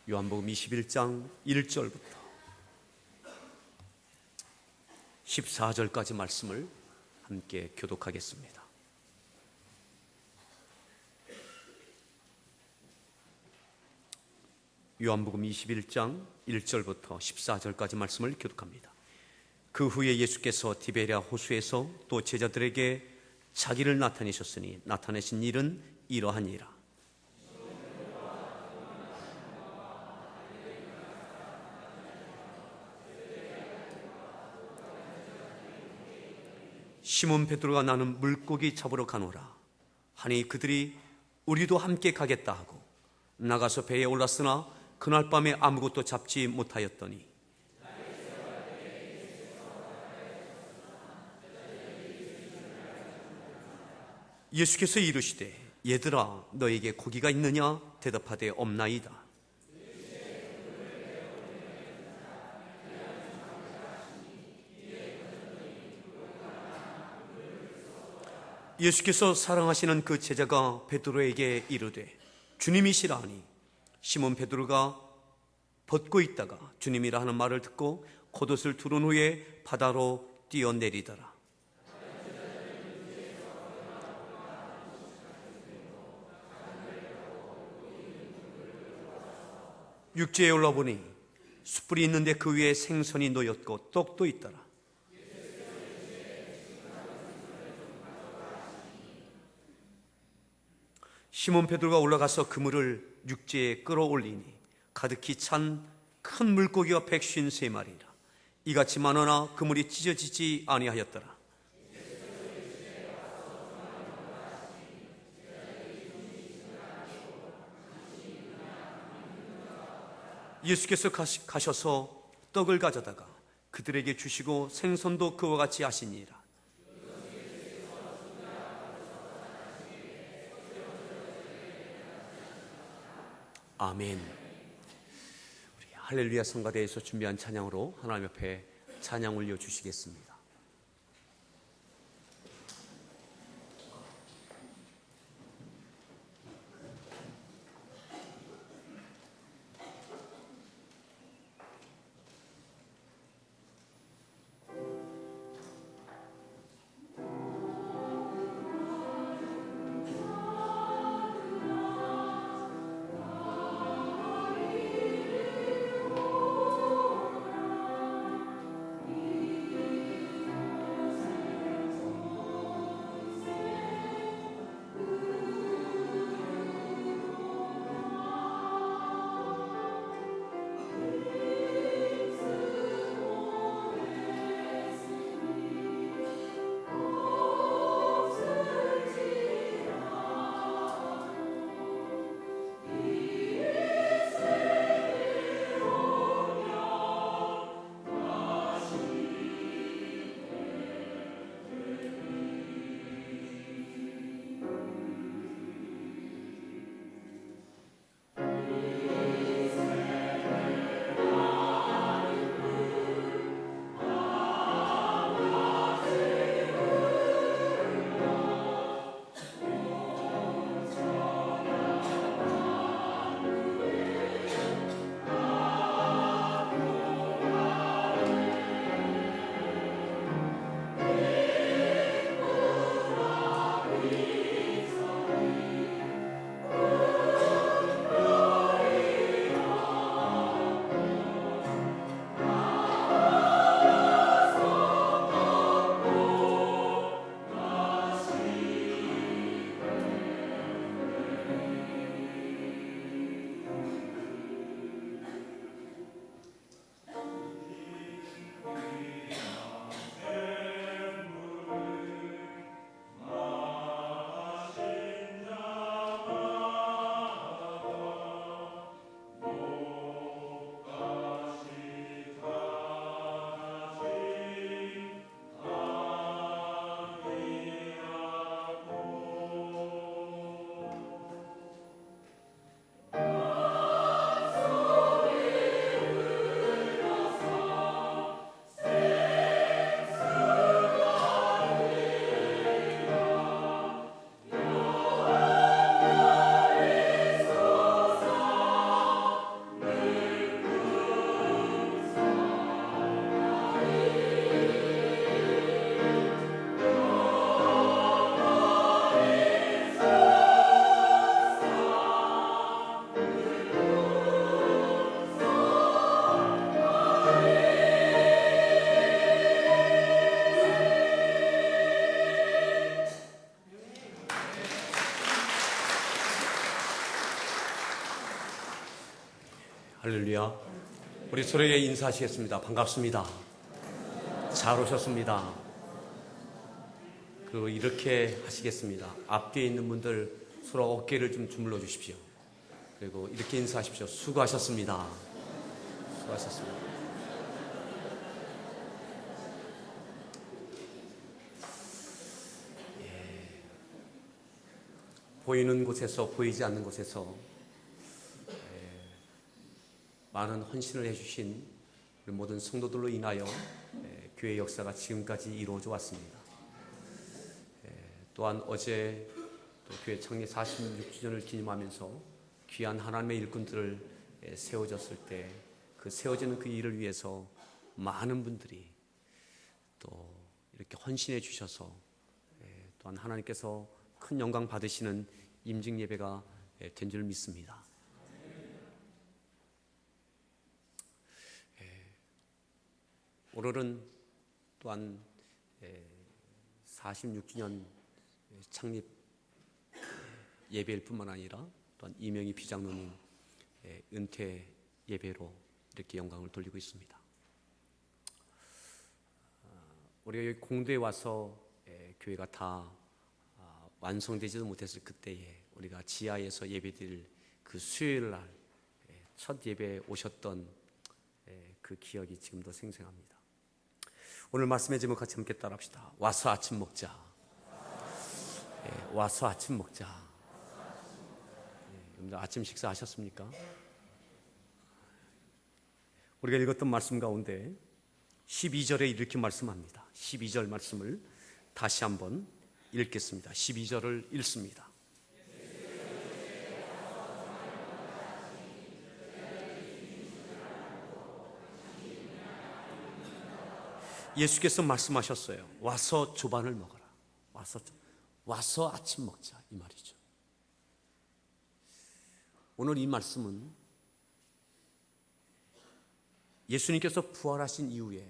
요한복음 21장 1절부터 14절까지 말씀을 함께 교독하겠습니다. 요한복음 21장 1절부터 14절까지 말씀을 교독합니다. 그 후에 예수께서 디베랴 호수에서 또 제자들에게 자기를 나타내셨으니 나타내신 일은 이러하니라. 시몬 베드로가 나는 물고기 잡으러 가노라 하니 그들이 우리도 함께 가겠다 하고 나가서 배에 올랐으나 그날 밤에 아무것도 잡지 못하였더니 예수께서 이르시되 얘들아 너에게 고기가 있느냐 대답하되 없나이다. 예수께서 사랑하시는 그 제자가 베드로에게 이르되 주님이시라 하니 시몬 베드로가 벗고 있다가 주님이라 하는 말을 듣고 겉옷을 두른 후에 바다로 뛰어내리더라. 육지에 올라보니 숯불이 있는데 그 위에 생선이 놓였고 떡도 있더라. 시몬 베드로가 올라가서 그물을 육지에 끌어올리니 가득히 찬 큰 물고기가 153마리라. 이같이 많으나 그물이 찢어지지 아니하였더라. 예수께서 가셔서 떡을 가져다가 그들에게 주시고 생선도 그와 같이 하시니라. 아멘. 우리 할렐루야 성가대에서 준비한 찬양으로 하나님 앞에 찬양 올려주시겠습니다. 할렐루야. 우리 서로에게 인사하시겠습니다. 반갑습니다. 잘 오셨습니다. 그리고 이렇게 하시겠습니다. 앞뒤에 있는 분들 서로 어깨를 좀 주물러 주십시오. 그리고 이렇게 인사하십시오. 수고하셨습니다. 수고하셨습니다. 보이는 곳에서 보이지 않는 곳에서 많은 헌신을 해주신 우리 모든 성도들로 인하여 교회 역사가 지금까지 이루어져 왔습니다. 또한 어제 또 교회 창립 46주년을 기념하면서 귀한 하나님의 일꾼들을 세워졌을 때 그 세워지는 그 일을 위해서 많은 분들이 또 이렇게 헌신해 주셔서 또한 하나님께서 큰 영광 받으시는 임직 예배가 된 줄 믿습니다. 오늘은 또한 46주년 창립 예배일 뿐만 아니라 또한 이명희 비장로님 은퇴 예배로 이렇게 영광을 돌리고 있습니다. 우리가 여기 공도에 와서 교회가 다 완성되지도 못했을 그때에 우리가 지하에서 예배드릴 그 수요일 날 첫 예배에 오셨던 그 기억이 지금도 생생합니다. 오늘 말씀의 제목 같이 함께 따라합시다. 와서 아침 먹자. 와서 아침 먹자. 여러분들 아침 식사하셨습니까? 우리가 읽었던 말씀 가운데 12절에 이렇게 말씀합니다. 12절 말씀을 다시 한번 읽겠습니다. 12절을 읽습니다. 예수께서 말씀하셨어요. 와서 조반을 먹어라. 와서 아침 먹자, 이 말이죠. 오늘 이 말씀은 예수님께서 부활하신 이후에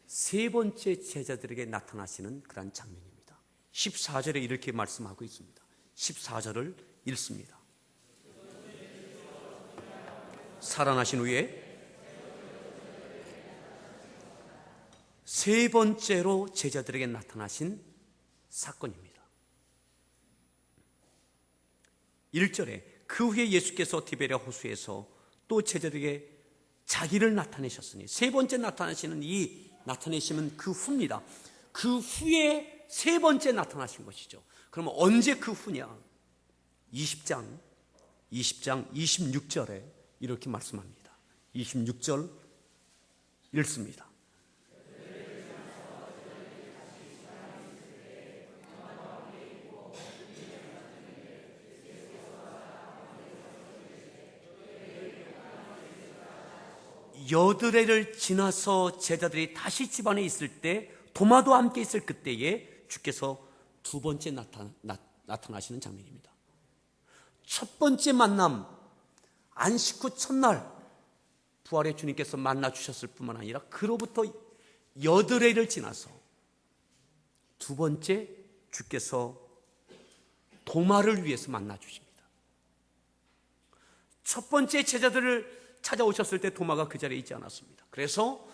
세 번째 제자들에게 나타나시는 그런 장면입니다. 14절에 이렇게 말씀하고 있습니다. 14절을 읽습니다. 살아나신 후에 세 번째로 제자들에게 나타나신 사건입니다. 1절에 그 후에 예수께서 디베랴 호수에서 또 제자들에게 자기를 나타내셨으니, 세 번째 나타나시는 이 나타내심은 그 후입니다. 그 후에 세 번째 나타나신 것이죠. 그러면 언제 그 후냐? 20장 26절에 이렇게 말씀합니다. 26절 읽습니다. 여드레를 지나서 제자들이 다시 집안에 있을 때, 도마도 함께 있을 그때에 주께서 두 번째 나타나시는 장면입니다. 첫 번째 만남, 안식 후 첫날 부활의 주님께서 만나 주셨을 뿐만 아니라 그로부터 여드레를 지나서 두 번째 주께서 도마를 위해서 만나 주십니다. 첫 번째 제자들을 찾아오셨을 때 도마가 그 자리에 있지 않았습니다. 그래서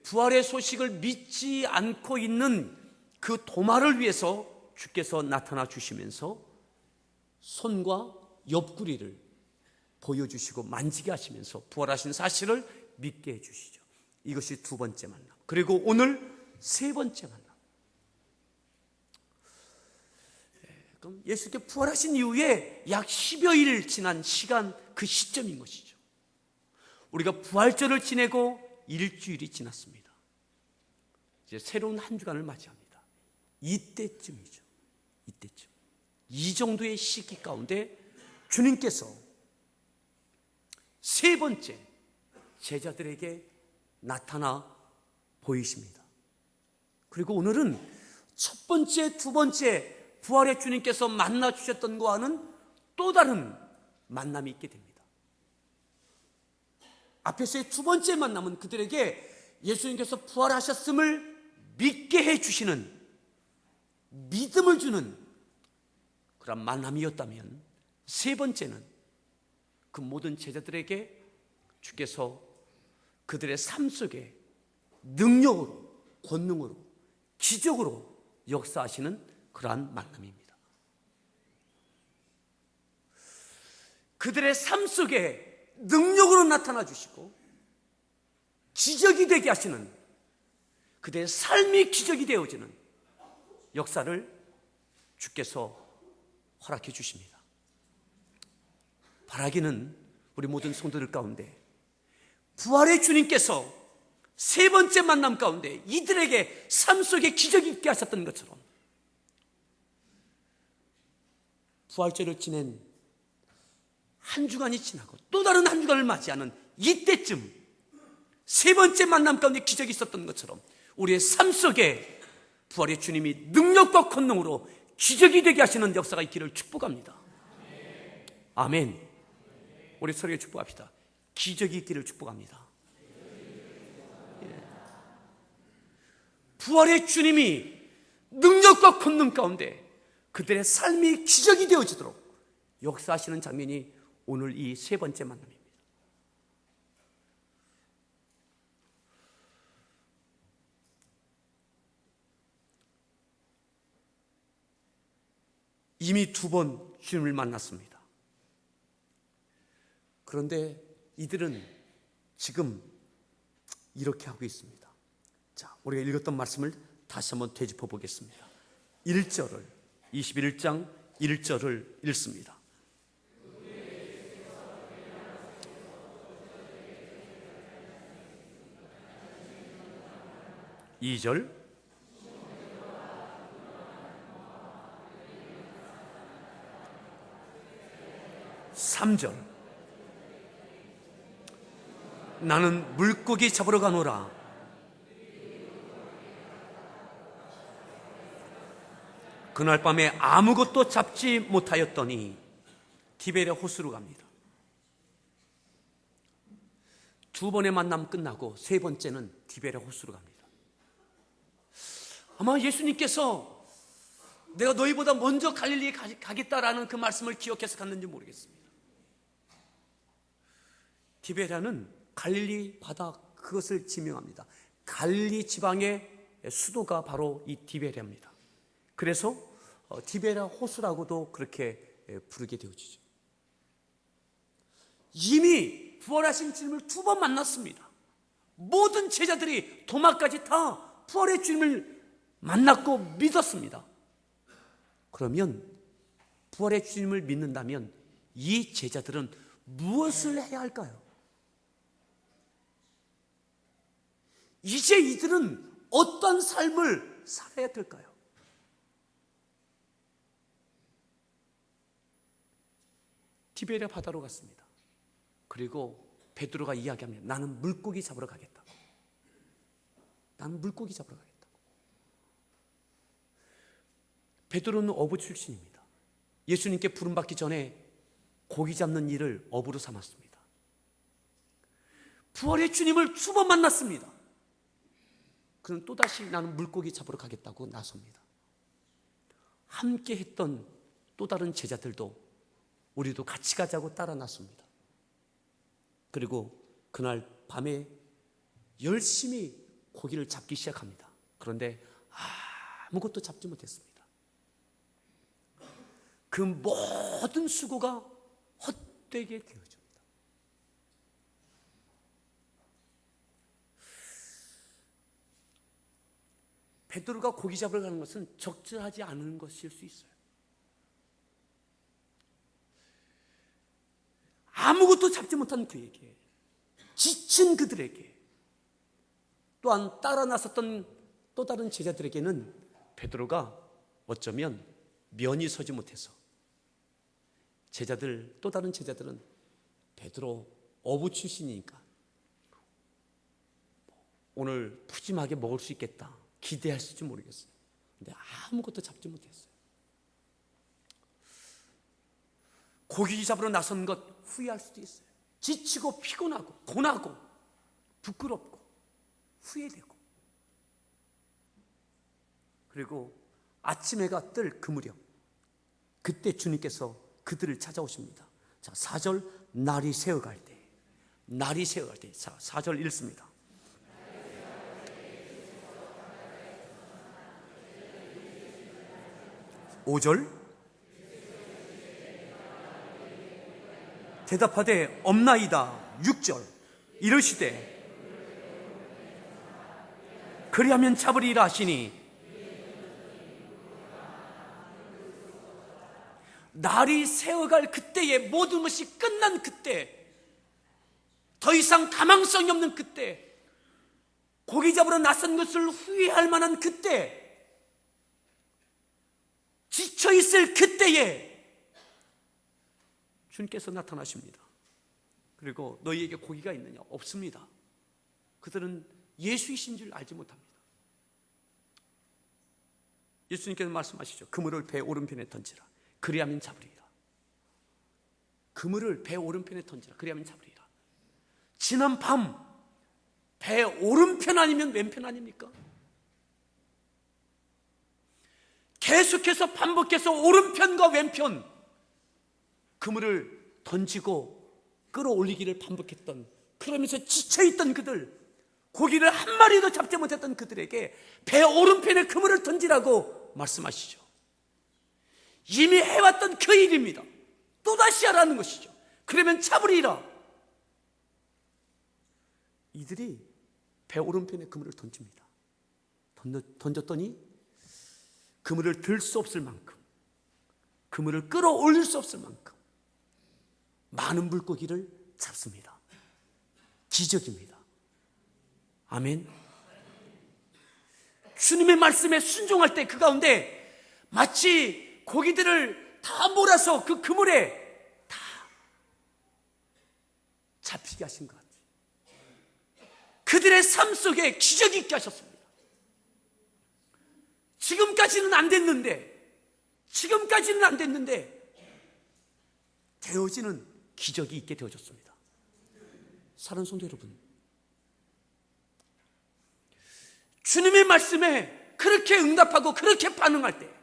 부활의 소식을 믿지 않고 있는 그 도마를 위해서 주께서 나타나 주시면서 손과 옆구리를 보여주시고 만지게 하시면서 부활하신 사실을 믿게 해주시죠. 이것이 두 번째 만남. 그리고 오늘 세 번째 만남. 그럼 예수께 부활하신 이후에 약 10여일 지난 시간, 그 시점인 것이죠. 우리가 부활절을 지내고 일주일이 지났습니다. 이제 새로운 한 주간을 맞이합니다. 이때쯤이죠. 이때쯤. 이 정도의 시기 가운데 주님께서 세 번째 제자들에게 나타나 보이십니다. 그리고 오늘은 첫 번째, 두 번째 부활의 주님께서 만나 주셨던 것과는 또 다른 만남이 있게 됩니다. 앞에서의 두 번째 만남은 그들에게 예수님께서 부활하셨음을 믿게 해주시는, 믿음을 주는 그런 만남이었다면, 세 번째는 그 모든 제자들에게 주께서 그들의 삶 속에 능력으로, 권능으로, 기적으로 역사하시는 그러한 만남입니다. 그들의 삶 속에 능력으로 나타나 주시고 기적이 되게 하시는, 그들의 삶이 기적이 되어지는 역사를 주께서 허락해 주십니다. 바라기는 우리 모든 성도들 가운데 부활의 주님께서 세 번째 만남 가운데 이들에게 삶 속에 기적이 있게 하셨던 것처럼 부활절을 지낸 한 주간이 지나고 또 다른 한 주간을 맞이하는 이때쯤 세 번째 만남 가운데 기적이 있었던 것처럼 우리의 삶 속에 부활의 주님이 능력과 권능으로 기적이 되게 하시는 역사가 있기를 축복합니다. 아멘. 우리 서로에게 축복합시다. 기적이 있기를 축복합니다. 부활의 주님이 능력과 권능 가운데 그들의 삶이 기적이 되어지도록 역사하시는 장면이 오늘 이 세 번째 만남입니다. 이미 두 번 주님을 만났습니다. 그런데 이들은 지금 이렇게 하고 있습니다. 자, 우리가 읽었던 말씀을 다시 한번 되짚어 보겠습니다. 1절을 21장 1절을 읽습니다. 이 절 3절 나는 물고기 잡으러 가노라. 그날 밤에 아무것도 잡지 못하였더니 디베랴 호수로 갑니다. 두 번의 만남 끝나고 세 번째는 디베랴 호수로 갑니다. 아마 예수님께서 내가 너희보다 먼저 갈릴리에 가겠다라는 그 말씀을 기억해서 갔는지 모르겠습니다. 디베랴는 갈릴리 바다, 그것을 지명합니다. 갈릴리 지방의 수도가 바로 이 디베랴입니다. 그래서 디베랴 호수라고도 그렇게 부르게 되어지죠. 이미 부활하신 주님을 두 번 만났습니다. 모든 제자들이 도마까지 다 부활의 주님을 만났고 믿었습니다. 그러면 부활의 주님을 믿는다면 이 제자들은 무엇을 해야 할까요? 이제 이들은 어떤 삶을 살아야 될까요? 디베랴 바다로 갔습니다. 그리고 베드로가 이야기합니다. 나는 물고기 잡으러 가겠다고. 나는 물고기 잡으러 가겠다고. 베드로는 어부 출신입니다. 예수님께 부름받기 전에 고기 잡는 일을 업으로 삼았습니다. 부활의 주님을 두 번 만났습니다. 그는 또다시 나는 물고기 잡으러 가겠다고 나섭니다. 함께 했던 또 다른 제자들도 우리도 같이 가자고 따라 나섭니다. 그리고 그날 밤에 열심히 고기를 잡기 시작합니다. 그런데 아무것도 잡지 못했습니다. 그 모든 수고가 헛되게 되어집니다. 베드로가 고기 잡으러 가는 것은 적절하지 않은 것일 수 있어요. 아무것도 잡지 못한 그에게, 지친 그들에게, 또한 따라 나섰던 또 다른 제자들에게는 베드로가 어쩌면 면이 서지 못해서 또 다른 제자들은 베드로 어부 출신이니까 오늘 푸짐하게 먹을 수 있겠다 기대했을지 모르겠어요. 근데 아무것도 잡지 못했어요. 고기 잡으러 나선 것 후회할 수도 있어요. 지치고 피곤하고 고나고 부끄럽고 후회되고, 그리고 아침 해가 뜰 그 무렵, 그때 주님께서 그들을 찾아오십니다. 자, 4절 날이 새어갈 때, 날이 새어갈 때. 자, 4절 읽습니다. 5절 대답하되 없나이다. 6절 이르시되 그리하면 잡으리라 하시니 날이 새어갈 그때에 모든 것이 끝난 그때, 더 이상 가망성이 없는 그때, 고기 잡으러 나선 것을 후회할 만한 그때, 지쳐있을 그때에 주님께서 나타나십니다. 그리고 너희에게 고기가 있느냐? 없습니다. 그들은 예수이신 줄 알지 못합니다. 예수님께서 말씀하시죠. 그물을 배 오른편에 던지라. 그리하면 잡으리라. 그물을 배 오른편에 던지라. 그리하면 잡으리라. 지난 밤 배 오른편 아니면 왼편 아닙니까? 계속해서 반복해서 오른편과 왼편 그물을 던지고 끌어올리기를 반복했던, 그러면서 지쳐있던 그들, 고기를 한 마리도 잡지 못했던 그들에게 배 오른편에 그물을 던지라고 말씀하시죠. 이미 해왔던 그 일입니다. 또다시 하라는 것이죠. 그러면 잡으리라. 이들이 배 오른편에 그물을 던집니다. 던졌더니 그물을 들 수 없을 만큼, 그물을 끌어올릴 수 없을 만큼 많은 물고기를 잡습니다. 기적입니다. 아멘. 주님의 말씀에 순종할 때 그 가운데 마치 고기들을 다 몰아서 그 그물에 다 잡히게 하신 것 같아요. 그들의 삶 속에 기적이 있게 하셨습니다. 지금까지는 안 됐는데 되어지는 기적이 있게 되어졌습니다. 사랑하는 성도 여러분, 주님의 말씀에 그렇게 응답하고 그렇게 반응할 때,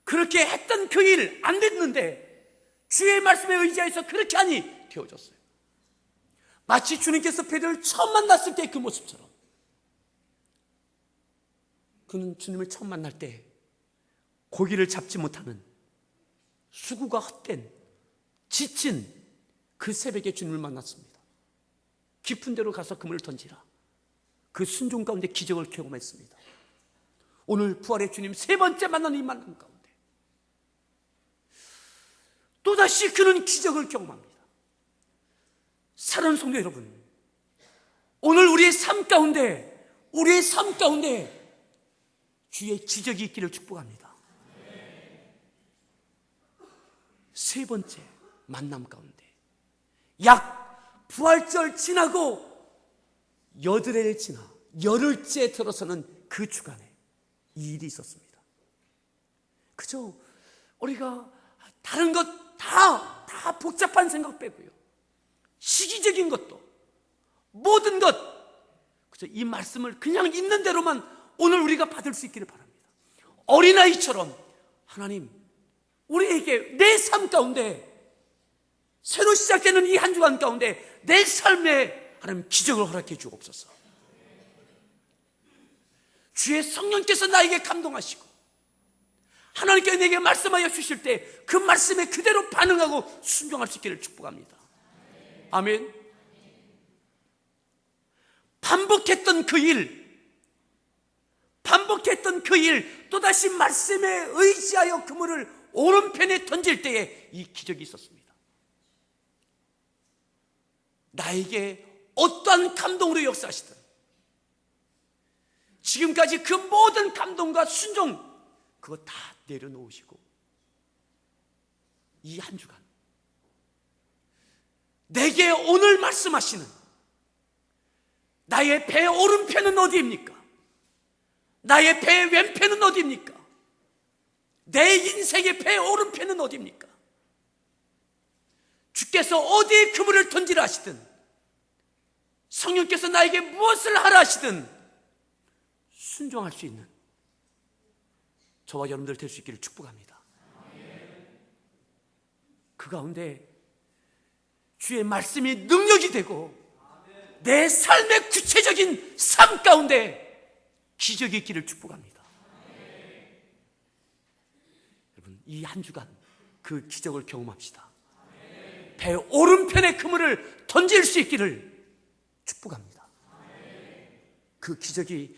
그렇게 했던 그 일 안 됐는데 주의 말씀에 의지해서 그렇게 하니 되어졌어요. 마치 주님께서 베드로를 처음 만났을 때 그 모습처럼, 그는 주님을 처음 만날 때 고기를 잡지 못하는, 수고가 헛된, 지친 그 새벽에 주님을 만났습니다. 깊은 데로 가서 그물을 던지라. 그 순종 가운데 기적을 경험했습니다. 오늘 부활의 주님 세 번째 만나는 이 만남 가운데 또다시 그는 기적을 경험합니다. 사랑하는 성도 여러분, 오늘 우리의 삶 가운데 주의 기적이 있기를 축복합니다. 세 번째 만남 가운데 약 부활절 지나고 여드레를 지나 열흘째 들어서는 그 주간에 이 일이 있었습니다. 그저 우리가 다른 것 다 복잡한 생각 빼고요, 시기적인 것도 모든 것, 그저 이 말씀을 그냥 있는 대로만 오늘 우리가 받을 수 있기를 바랍니다. 어린아이처럼 하나님, 우리에게 내 삶 가운데 새로 시작되는 이 한 주간 가운데 내 삶에 하나님 기적을 허락해 주옵소서. 주의 성령께서 나에게 감동하시고 하나님께서 내게 말씀하여 주실 때 그 말씀에 그대로 반응하고 순종할 수 있기를 축복합니다. 아멘. 반복했던 그 일, 또다시 말씀에 의지하여 그물을 오른편에 던질 때에 이 기적이 있었습니다. 나에게 어떠한 감동으로 역사하시든 지금까지 그 모든 감동과 순종, 그거 다 내려놓으시고 이 한 주간 내게 오늘 말씀하시는 나의 배 오른편은 어디입니까? 나의 배 왼편은 어디입니까? 내 인생의 배 오른편은 어디입니까? 주께서 어디에 그물을 던지라 하시든, 성령께서 나에게 무엇을 하라 하시든 순종할 수 있는 저와 여러분들 될 수 있기를 축복합니다. 그 가운데 주의 말씀이 능력이 되고 내 삶의 구체적인 삶 가운데 기적이 있기를 축복합니다. 여러분, 이 한 주간 그 기적을 경험합시다. 배 오른편에 그물을 던질 수 있기를 축복합니다. 그 기적이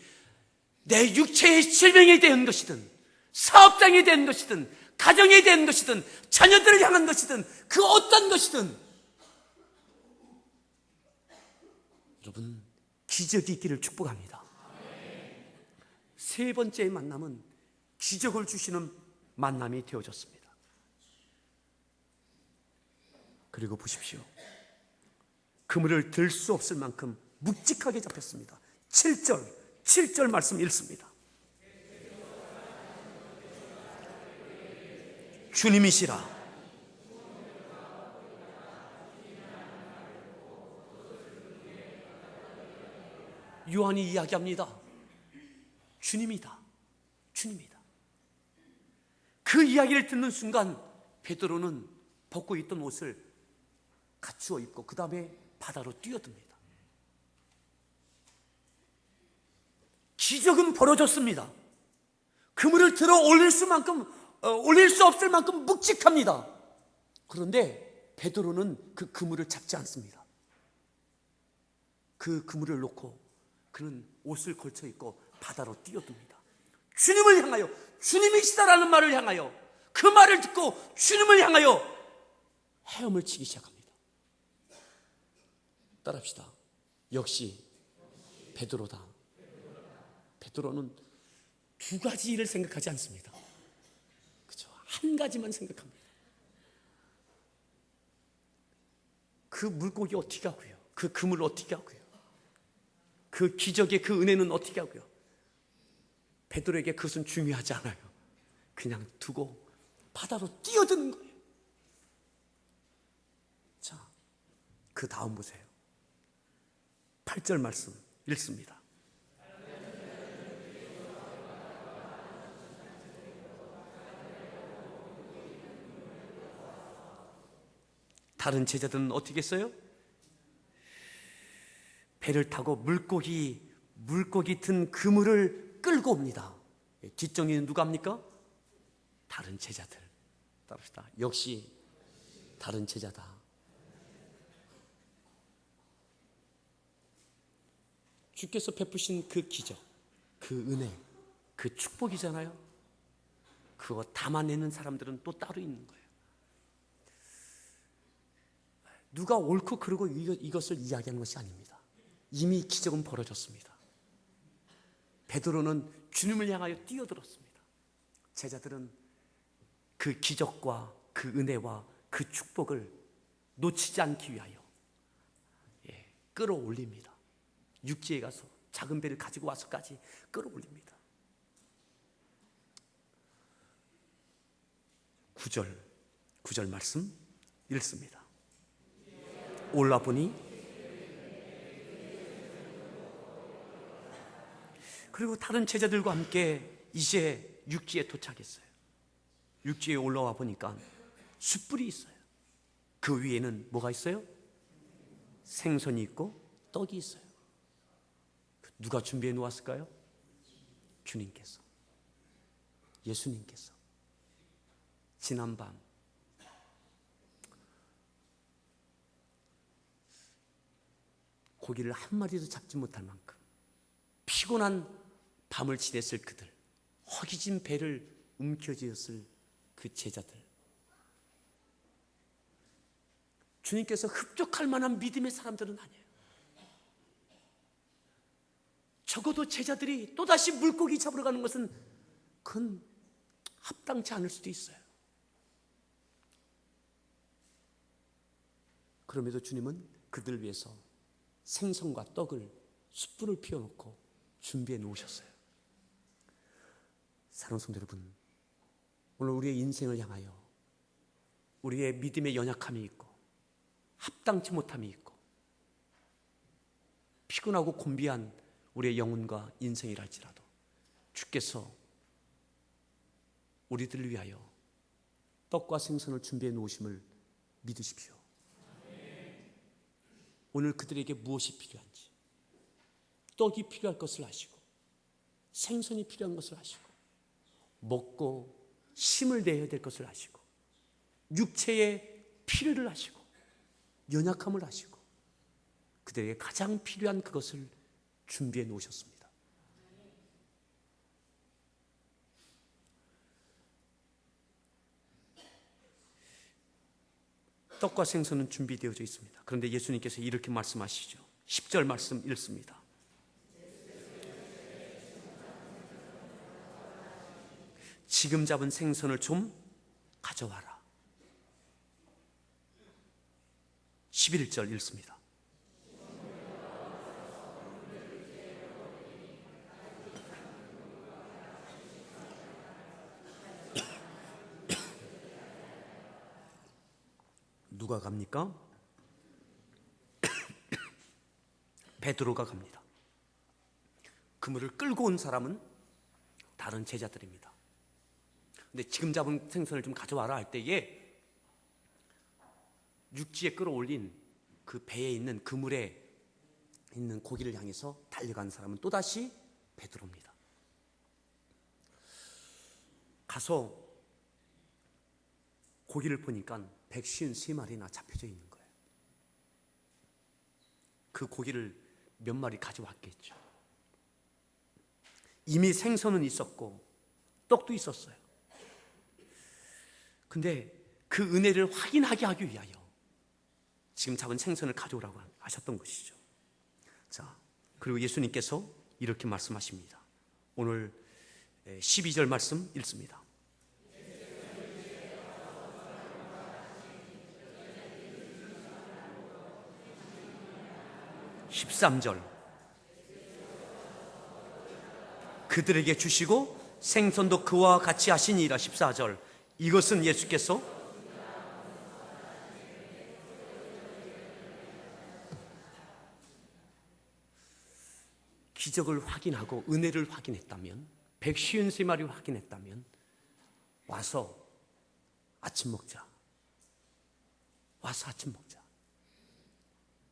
내 육체의 질병에 대한 것이든 사업장에 대한 것이든 가정에 대한 것이든 자녀들을 향한 것이든 그 어떤 것이든 여러분 기적이 있기를 축복합니다. 세 번째 만남은 기적을 주시는 만남이 되어졌습니다. 그리고 보십시오. 그물을 들 수 없을 만큼 묵직하게 잡혔습니다. 7절 말씀 읽습니다. 주님이시라. 요한이 이야기합니다. 주님이다. 주님이다. 그 이야기를 듣는 순간 베드로는 벗고 있던 옷을 갖추어 입고 그 다음에 바다로 뛰어듭니다. 기적은 벌어졌습니다. 그물을 들어 올릴 수 없을 만큼 묵직합니다. 그런데 베드로는 그 그물을 잡지 않습니다. 그 그물을 놓고 그는 옷을 걸쳐 입고 바다로 뛰어듭니다. 주님을 향하여, 주님이시다라는 말을 향하여, 그 말을 듣고 주님을 향하여 헤엄을 치기 시작합니다. 따라합시다. 역시 베드로다. 베드로는 두 가지 일을 생각하지 않습니다. 그렇죠? 한 가지만 생각합니다. 그 물고기 어떻게 하고요? 그 그물 어떻게 하고요? 그 기적의 그 은혜는 어떻게 하고요? 베드로에게 그것은 중요하지 않아요. 그냥 두고 바다로 뛰어드는 거예요. 자, 그 다음 보세요. 8절 말씀 읽습니다. 다른 제자들은 어떻게 했어요? 배를 타고 물고기 든 그물을 끌고 옵니다. 뒷정리는 누가 합니까? 다른 제자들. 따릅시다. 역시 다른 제자다. 주께서 베푸신 그 기적, 그 은혜, 그 축복이잖아요. 그거 담아내는 사람들은 또 따로 있는 거예요. 누가 옳고 그르고 이것을 이야기하는 것이 아닙니다. 이미 기적은 벌어졌습니다. 베드로는 주님을 향하여 뛰어들었습니다. 제자들은 그 기적과 그 은혜와 그 축복을 놓치지 않기 위하여 끌어올립니다. 육지에 가서 작은 배를 가지고 와서까지 끌어올립니다. 9절 말씀 읽습니다. 올라보니 그리고 다른 제자들과 함께 이제 육지에 도착했어요. 육지에 올라와 보니까 숯불이 있어요. 그 위에는 뭐가 있어요? 생선이 있고 떡이 있어요. 누가 준비해 놓았을까요? 주님께서, 예수님께서 지난밤 고기를 한 마리도 잡지 못할 만큼 피곤한 밤을 지냈을 그들, 허기진 배를 움켜쥐었을 그 제자들, 주님께서 흡족할 만한 믿음의 사람들은 아니에요. 적어도 제자들이 또다시 물고기 잡으러 가는 것은 그건 합당치 않을 수도 있어요. 그럼에도 주님은 그들 위해서 생선과 떡을 숯불을 피워놓고 준비해 놓으셨어요. 사랑하는 성도 여러분, 오늘 우리의 인생을 향하여 우리의 믿음의 연약함이 있고 합당치 못함이 있고 피곤하고 곤비한 우리의 영혼과 인생이랄지라도 주께서 우리들을 위하여 떡과 생선을 준비해 놓으심을 믿으십시오. 오늘 그들에게 무엇이 필요한지, 떡이 필요할 것을 아시고 생선이 필요한 것을 아시고 먹고 힘을 내야 될 것을 아시고 육체의 필요를 아시고 연약함을 아시고 그들에게 가장 필요한 그것을 준비해 놓으셨습니다. 떡과 생선은 준비되어져 있습니다. 그런데 예수님께서 이렇게 말씀하시죠. 10절 말씀 읽습니다. 지금 잡은 생선을 좀 가져와라. 11절 읽습니다. 누가 갑니까? 베드로가 갑니다. 그물을 끌고 온 사람은 다른 제자들입니다. 근데 지금 잡은 생선을 좀 가져와라 할 때에 육지에 끌어올린 그 배에 있는 그물에 있는 고기를 향해서 달려간 사람은 또다시 베드로입니다. 가서 고기를 보니까 153마리나 잡혀져 있는 거예요. 그 고기를 몇 마리 가져왔겠죠. 이미 생선은 있었고 떡도 있었어요. 근데 그 은혜를 확인하게 하기 위하여 지금 잡은 생선을 가져오라고 하셨던 것이죠. 자, 그리고 예수님께서 이렇게 말씀하십니다. 오늘 12절 말씀 읽습니다. 13절 그들에게 주시고 생선도 그와 같이 하시니라. 14절 이것은 예수께서 기적을 확인하고 은혜를 확인했다면, 153마리 확인했다면 와서 아침 먹자. 와서 아침 먹자.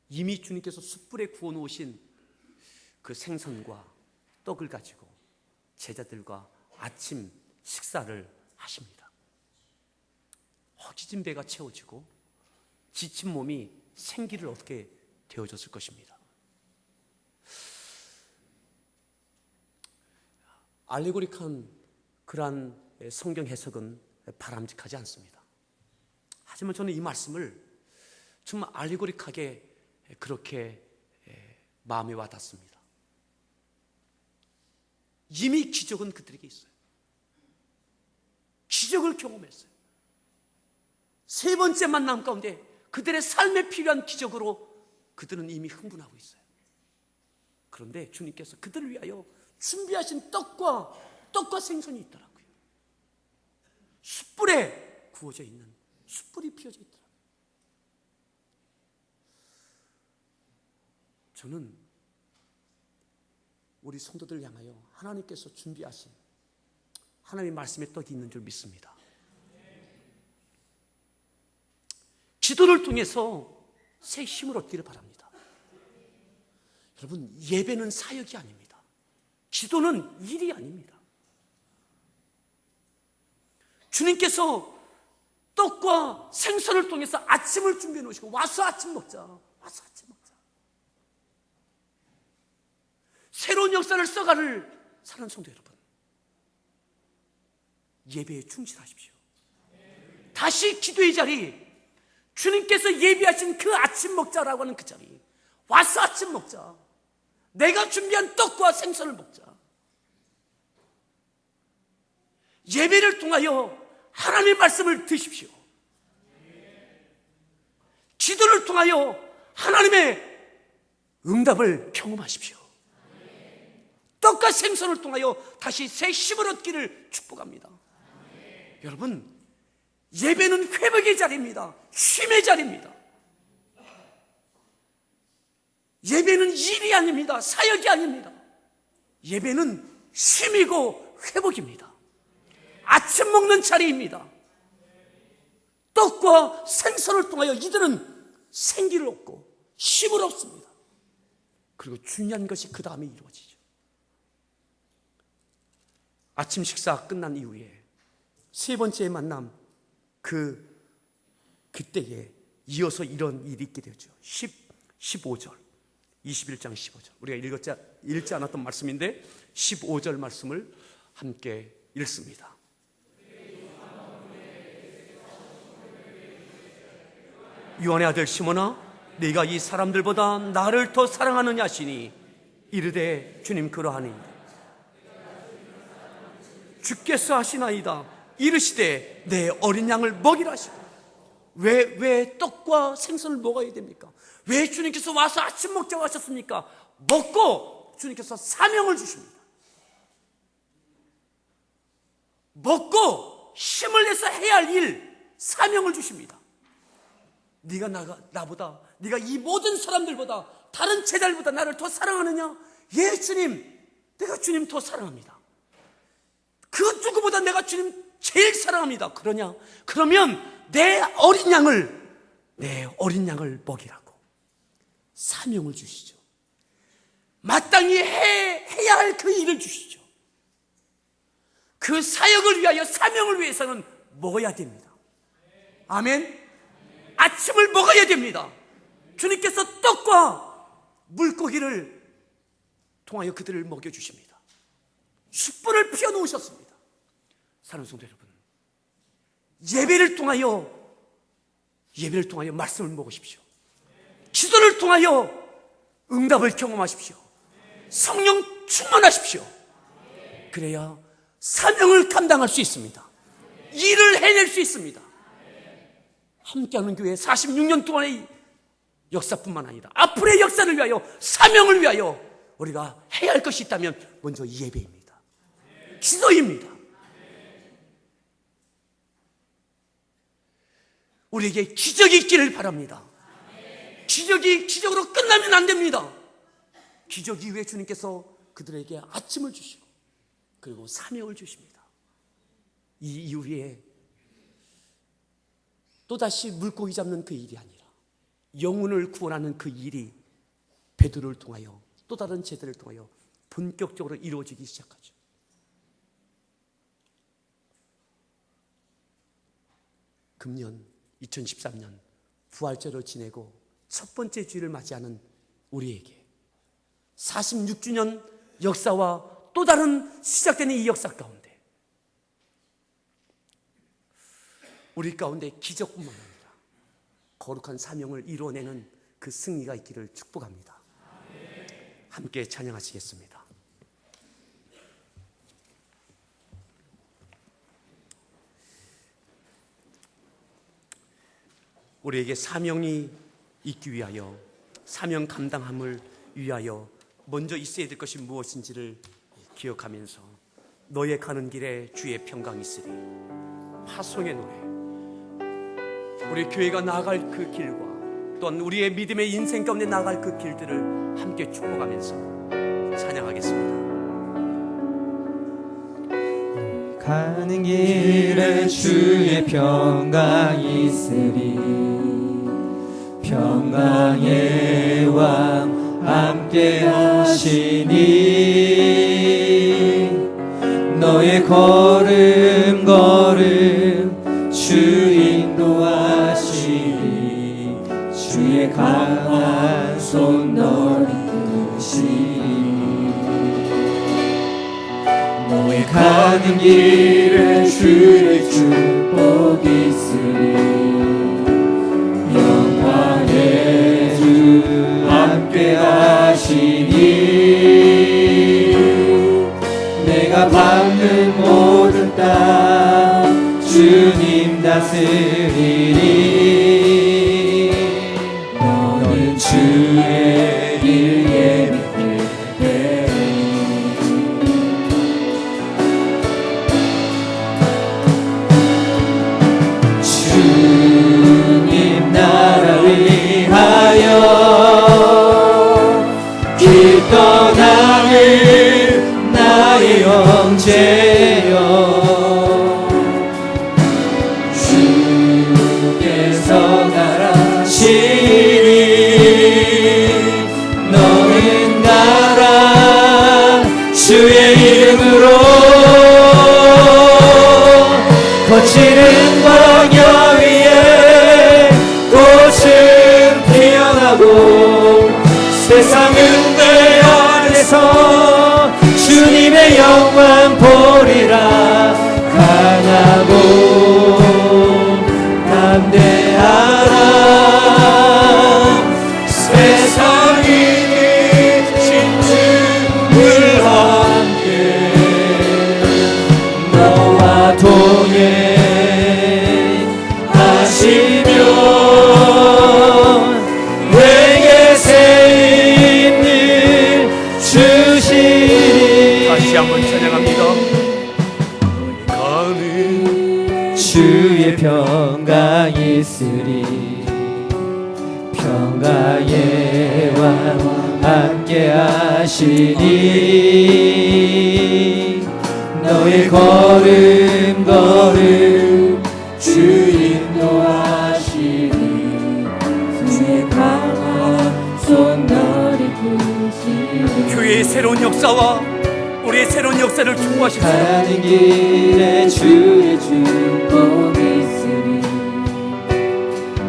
이미 주님께서 숯불에 구워놓으신 그 생선과 떡을 가지고 제자들과 아침 식사를 하십니다. 허기진 배가 채워지고 지친 몸이 생기를 얻게 되어졌을 것입니다. 알레고릭한 그러한 성경 해석은 바람직하지 않습니다. 하지만 저는 이 말씀을 정말 알레고릭하게 그렇게 마음에 와닿습니다. 이미 기적은 그들에게 있어요. 기적을 경험했어요. 세 번째 만남 가운데 그들의 삶에 필요한 기적으로 그들은 이미 흥분하고 있어요. 그런데 주님께서 그들을 위하여 준비하신 떡과 생선이 있더라고요. 숯불에 구워져 있는, 숯불이 피어져 있더라고요. 저는 우리 성도들 향하여 하나님께서 준비하신 하나님의 말씀의 떡이 있는 줄 믿습니다. 기도를 통해서 새 힘을 얻기를 바랍니다. 여러분, 예배는 사역이 아닙니다. 기도는 일이 아닙니다. 주님께서 떡과 생선을 통해서 아침을 준비해 놓으시고 와서 아침 먹자. 와서 아침 먹자. 새로운 역사를 써가를 사는 성도 여러분, 예배에 충실하십시오. 다시 기도의 자리, 주님께서 예비하신 그 아침 먹자라고 하는 그 자리, 와서 아침 먹자. 내가 준비한 떡과 생선을 먹자. 예배를 통하여 하나님의 말씀을 드십시오. 기도를 통하여 하나님의 응답을 경험하십시오. 떡과 생선을 통하여 다시 새 힘을 얻기를 축복합니다. 여러분, 예배는 회복의 자리입니다. 쉼의 자리입니다. 예배는 일이 아닙니다. 사역이 아닙니다. 예배는 쉼이고 회복입니다. 아침 먹는 자리입니다. 떡과 생선을 통하여 이들은 생기를 얻고 힘을 얻습니다. 그리고 중요한 것이 그 다음에 이루어지죠. 아침 식사 끝난 이후에 세 번째 만남, 그때에 이어서 이런 일이 있게 되죠. 15절, 21장 15절. 우리가 읽지 않았던 말씀인데 15절 말씀을 함께 읽습니다. 요한의 아들 시몬아, 네가 이 사람들보다 나를 더 사랑하느냐 하시니 이르되 주님 그러하니 주께서 하시나이다. 이르시되 내 어린 양을 먹이라 하시고. 왜 떡과 생선을 먹어야 됩니까? 왜 주님께서 와서 아침 먹자고 하셨습니까? 먹고 주님께서 사명을 주십니다. 먹고 힘을 내서 해야 할 일, 사명을 주십니다. 네가 나보다, 네가 이 모든 사람들보다, 다른 제자들보다 나를 더 사랑하느냐? 예, 주님, 내가 주님 더 사랑합니다. 그 누구보다 내가 주님 제일 사랑합니다. 그러면 내 어린 양을 먹이라고 사명을 주시죠. 마땅히 해야 할 그 일을 주시죠. 그 사역을 위하여, 사명을 위해서는 먹어야 됩니다. 아멘. 아침을 먹어야 됩니다. 주님께서 떡과 물고기를 통하여 그들을 먹여주십니다. 숯불을 피워놓으셨습니다. 사랑하는 성도 여러분, 예배를 통하여 말씀을 먹으십시오. 기도를 통하여 응답을 경험하십시오. 성령 충만하십시오. 그래야 사명을 감당할 수 있습니다. 일을 해낼 수 있습니다. 함께하는 교회 46년 동안의 역사뿐만 아니라 앞으로의 역사를 위하여, 사명을 위하여 우리가 해야 할 것이 있다면 먼저 예배입니다. 기도입니다. 우리에게 기적이 있기를 바랍니다. 기적으로 끝나면 안 됩니다. 기적 이후에 주님께서 그들에게 아침을 주시고 그리고 사명을 주십니다. 이 이후에 또다시 물고기 잡는 그 일이 아니라 영혼을 구원하는 그 일이 베드로를 통하여, 또 다른 제자들을 통하여 본격적으로 이루어지기 시작하죠. 금년 2013년 부활절을 지내고 첫 번째 주일을 맞이하는 우리에게 46주년 역사와 또 다른 시작되는 이 역사 가운데 우리 가운데 기적뿐만 아니라 거룩한 사명을 이루어내는 그 승리가 있기를 축복합니다. 함께 찬양하시겠습니다. 우리에게 사명이 있기 위하여, 사명 감당함을 위하여 먼저 있어야 될 것이 무엇인지를 기억하면서 너의 가는 길에 주의 평강이 있으리, 화성의 노래, 우리 교회가 나아갈 그 길과 또한 우리의 믿음의 인생 가운데 나아갈 그 길들을 함께 축복하면서 찬양하겠습니다. 가는 길에 주의 평강이 있으리, 평강의 왕 함께 하시니 너의 걸음 주 인도하시니 주의 강한 손 널 이끄시니 너의 가는 길에 주의 축복이 있으리, 영광의 주 함께 하시니 내가 밟는 모든 땅 주님 다스리니 너는 주의 일 예비해 주님 나라 위하여 길 떠나는 나의 형제여 주께서 주님의 영광 보리라. 강하고 담대하라. 세상이 이긴 주를 함께 너와 동행하시며 내게 새 힘을 주시리. 다시 한번 찬양합니다. 가는 주의 평강 있으리. 평강의 왕 함께 하시니 너의 걸음 걸음 주 인도하시니 주의 강한 손 너를 부시니 교회의 새로운 역사와 우리의 새로운 역사를 축복하십시오. 가는 길에 주의 축복 있으리.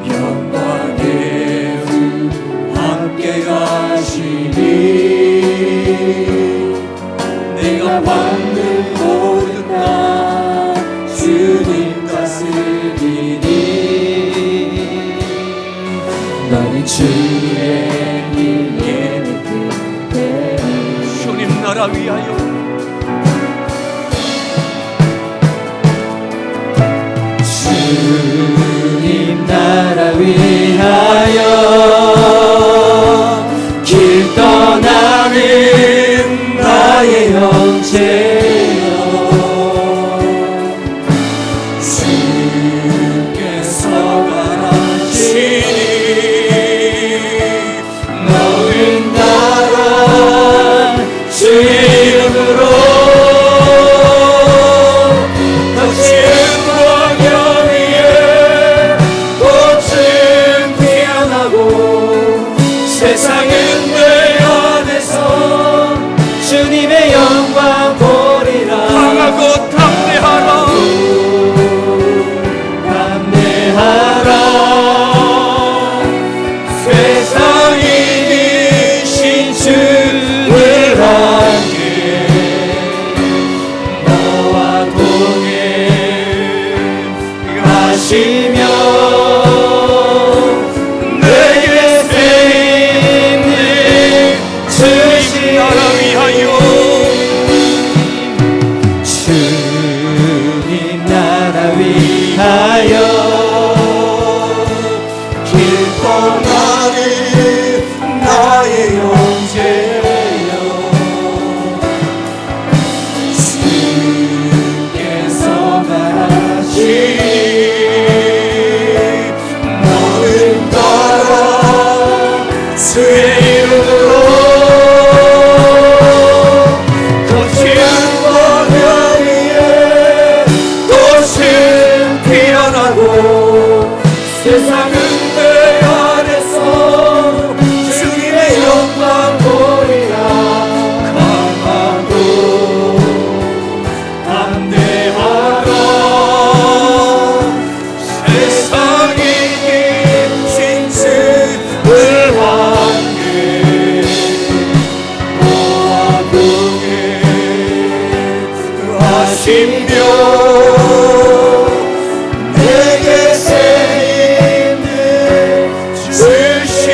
영광의 주 함께 가시니 내가 받는 모든 것 주님 다스리니 너는 주의 길 예비 그대로 주님 나라 위하여 주님 나라 위하여 길 떠나는 나의 형제여 주께서 가라시니 너는 나라 주의 이름으로 거친 광야 위에 꽃은 피어나고 세상은 내 안에서 주님의 영광 보리라. 강하고 담대하라. 담대하라. 세상이 이기신 주를 함께 너와 동행하시며 내게 새 힘을 주시니 나라 위하여 주님 나라 위하여 길 떠나는 나의 형제여 주께서 말하시니 너는 따라 주의 이름으로 거친 광야 위에 꽃은 피어나고 세상은 내 안에서 주님의 영광 보리라. 강하고 담대하라. 세상이 이긴 주를 함께 너와 동행하시며 내게 새 힘을 주시니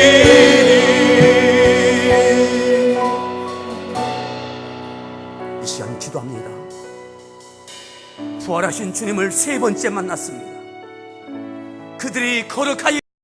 이 시간 기도합니다. 부활하신 주님을 세 번째 만났습니다. 그들이 거룩하여